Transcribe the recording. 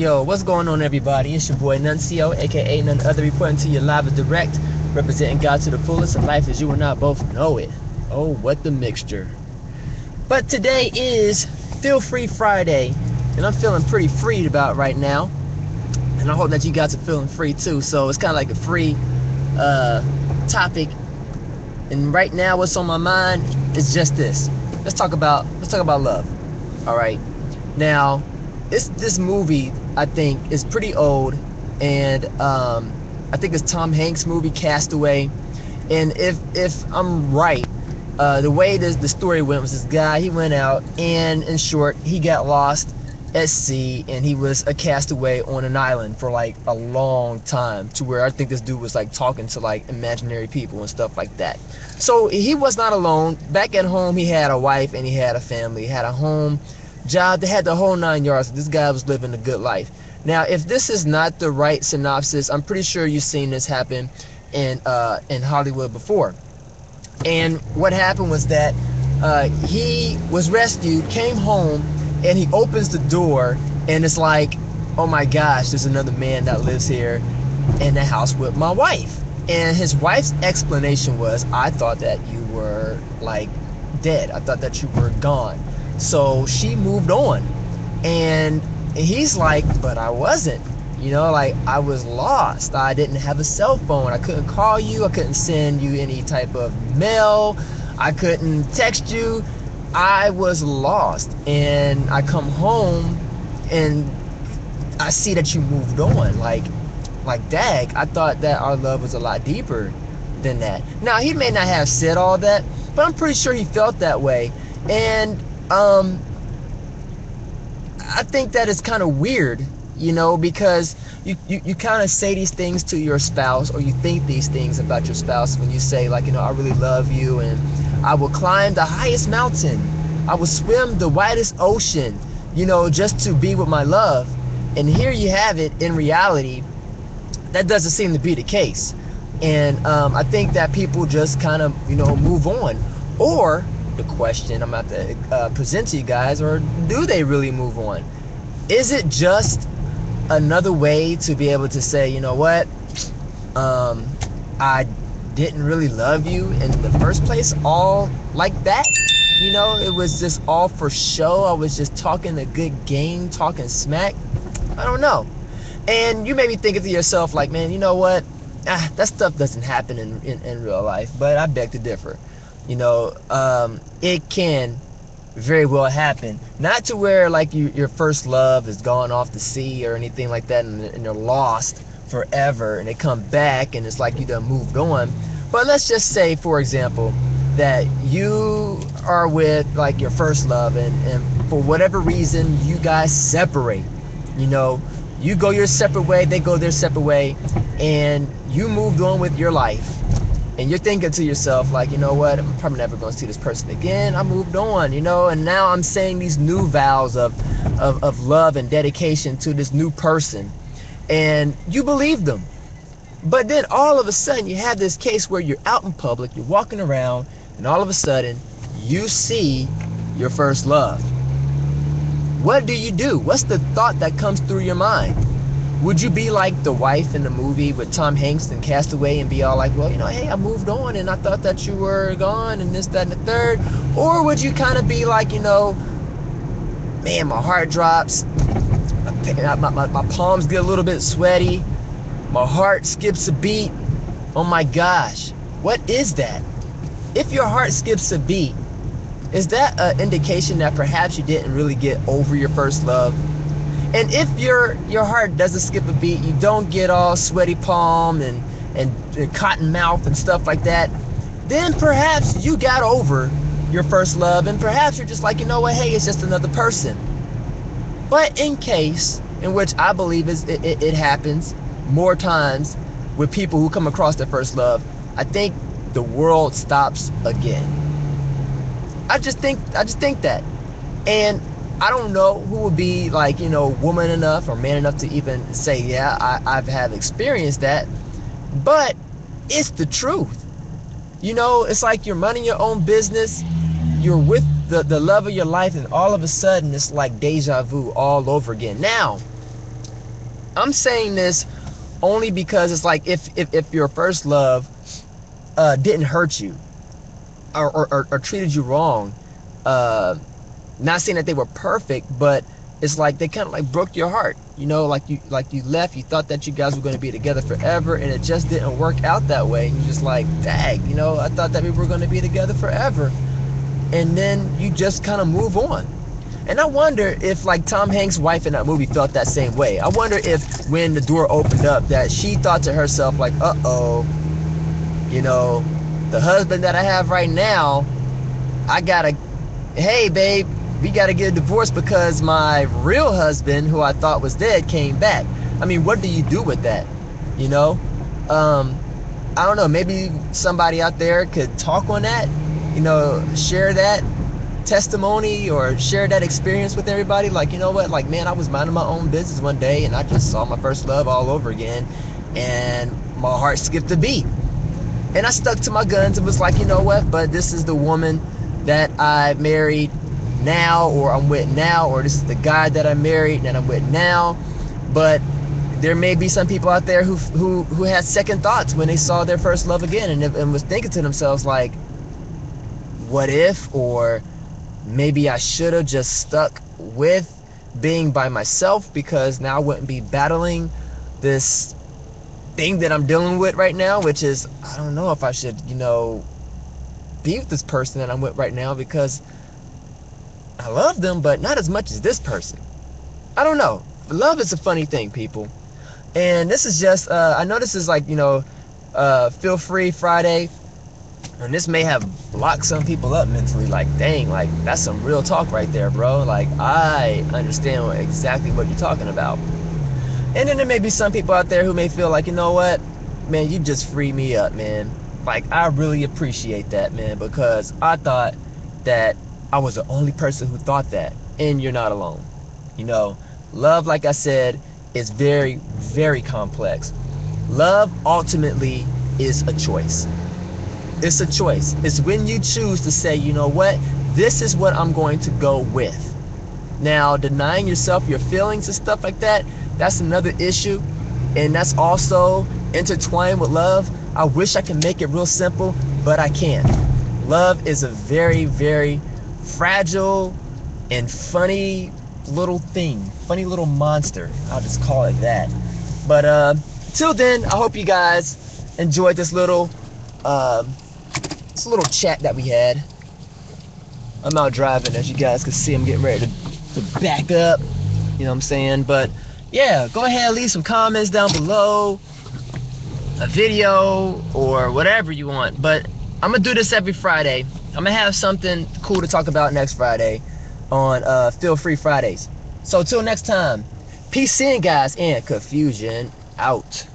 Yo, what's going on, everybody? It's your boy Nuncio, aka none other, reporting to you live and direct, representing God to the fullest of life as you and I both know it. Oh, what the mixture. But today is Feel Free Friday, and I'm feeling pretty freed about right now. And I hope that you guys are feeling free too. So it's kind of like a free topic. And right now, what's on my mind is just this. Let's talk about love. All right. Now, this movie, I think, is pretty old, and I think it's Tom Hanks' movie Castaway. And if I'm right, the way the story went was this guy, he went out, and in short, he got lost at sea, and he was a castaway on an island for like a long time, to where I think this dude was like talking to like imaginary people and stuff like that. So he was not alone. Back at home, he had a wife and he had a family. He had a home, job. They had the whole 9 yards. This guy was living a good life. Now, if this is not the right synopsis, I'm pretty sure you've seen this happen in Hollywood before. And what happened was that he was rescued, came home, and he opens the door, and it's like, oh my gosh, there's another man that lives here in the house with my wife. And his wife's explanation was, I thought that you were like dead. I thought that you were gone. So she moved on, and he's like, but I wasn't, like I was lost. I didn't have a cell phone. I couldn't call you. I couldn't send you any type of mail. I couldn't text you. I was lost, and I come home and I see that you moved on. Like dag, I thought that our love was a lot deeper than that. Now, he may not have said all that, but I'm pretty sure he felt that way. And I think that is kind of weird, because you kind of say these things to your spouse, or you think these things about your spouse when you say, like, I really love you, and I will climb the highest mountain, I will swim the widest ocean, just to be with my love. And here you have it. In reality, that doesn't seem to be the case. And I think that people just kind of, move on. Or the question I'm about to present to you guys, or do they really move on? Is it just another way to be able to say, you know what, I didn't really love you in the first place, all like that? It was just all for show. I was just talking a good game, talking smack. I don't know. And you may be thinking to yourself, like, man, you know what, that stuff doesn't happen in real life. But I beg to differ. It can very well happen. Not to where like your first love has gone off to sea or anything like that, and you're lost forever, and they come back and it's like you done moved on. But let's just say, for example, that you are with like your first love, and for whatever reason you guys separate. You go your separate way, they go their separate way, and you moved on with your life. And you're thinking to yourself, like, you know what, I'm probably never going to see this person again. I moved on, and now I'm saying these new vows of love and dedication to this new person. And you believe them. But then all of a sudden you have this case where you're out in public, you're walking around, and all of a sudden you see your first love. What do you do? What's the thought that comes through your mind? Would you be like the wife in the movie with Tom Hanks and Castaway and be all like, well, hey, I moved on and I thought that you were gone and this, that, and the third? Or would you kind of be like, man, my heart drops, my palms get a little bit sweaty, my heart skips a beat. Oh my gosh, what is that? If your heart skips a beat, is that an indication that perhaps you didn't really get over your first love? And if your heart doesn't skip a beat, you don't get all sweaty palm and cotton mouth and stuff like that, then perhaps you got over your first love, and perhaps you're just like, hey, it's just another person. But in case, in which I believe it happens more times with people who come across their first love, I think the world stops again. I just think that. And I don't know who would be like, woman enough or man enough to even say, yeah, I have experienced that. But it's the truth. It's like you're running your own business. You're with the love of your life, and all of a sudden it's like deja vu all over again. Now, I'm saying this only because it's like if your first love didn't hurt you or treated you wrong, uh, not saying that they were perfect, but it's like they kind of like broke your heart, you know, like you left, you thought that you guys were going to be together forever, and it just didn't work out that way. And you're just like, dang, you know, I thought that we were going to be together forever, and then you just kind of move on. And I wonder if like Tom Hanks' wife in that movie felt that same way. I wonder if when the door opened up that she thought to herself like, uh-oh, you know, the husband that I have right now, I gotta, hey babe, we gotta get a divorce because my real husband, who I thought was dead, came back. I mean, what do you do with that? You know? I don't know, maybe somebody out there could talk on that, you know, share that testimony or share that experience with everybody. Like, you know what, like, man, I was minding my own business one day and I just saw my first love all over again, and my heart skipped a beat. And I stuck to my guns and was like, you know what, but this is the woman that I married now, or I'm with now, or this is the guy that I married and I'm with now. But there may be some people out there who had second thoughts when they saw their first love again, and was thinking to themselves like, what if, or maybe I should have just stuck with being by myself, because now I wouldn't be battling this thing that I'm dealing with right now, which is, I don't know if I should, you know, be with this person that I'm with right now, because I love them, but not as much as this person. I don't know. Love is a funny thing, people. And this is just, I know this is like, you know, Feel Free Friday, and this may have locked some people up mentally, like, dang, like, that's some real talk right there, bro. Like, I understand exactly what you're talking about. And then there may be some people out there who may feel like, you know what, man, you just free me up, man. Like, I really appreciate that, man, because I thought that I was the only person who thought that, and you're not alone. You know, love, like I said, is very, very complex. Love ultimately is a choice. It's a choice. It's when you choose to say, you know what, this is what I'm going to go with. Now, denying yourself your feelings and stuff like that, that's another issue, and that's also intertwined with love. I wish I could make it real simple, but I can't. Love is a very, very fragile and funny little thing, funny little monster. I'll just call it that. But till then, I hope you guys enjoyed this little chat that we had. I'm out driving, as you guys can see. I'm getting ready to back up, you know what I'm saying? But yeah, go ahead and leave some comments down below, a video or whatever you want. But I'm gonna do this every Friday. I'm gonna have something cool to talk about next Friday on Feel Free Fridays. So till next time, peace in, guys, and confusion out.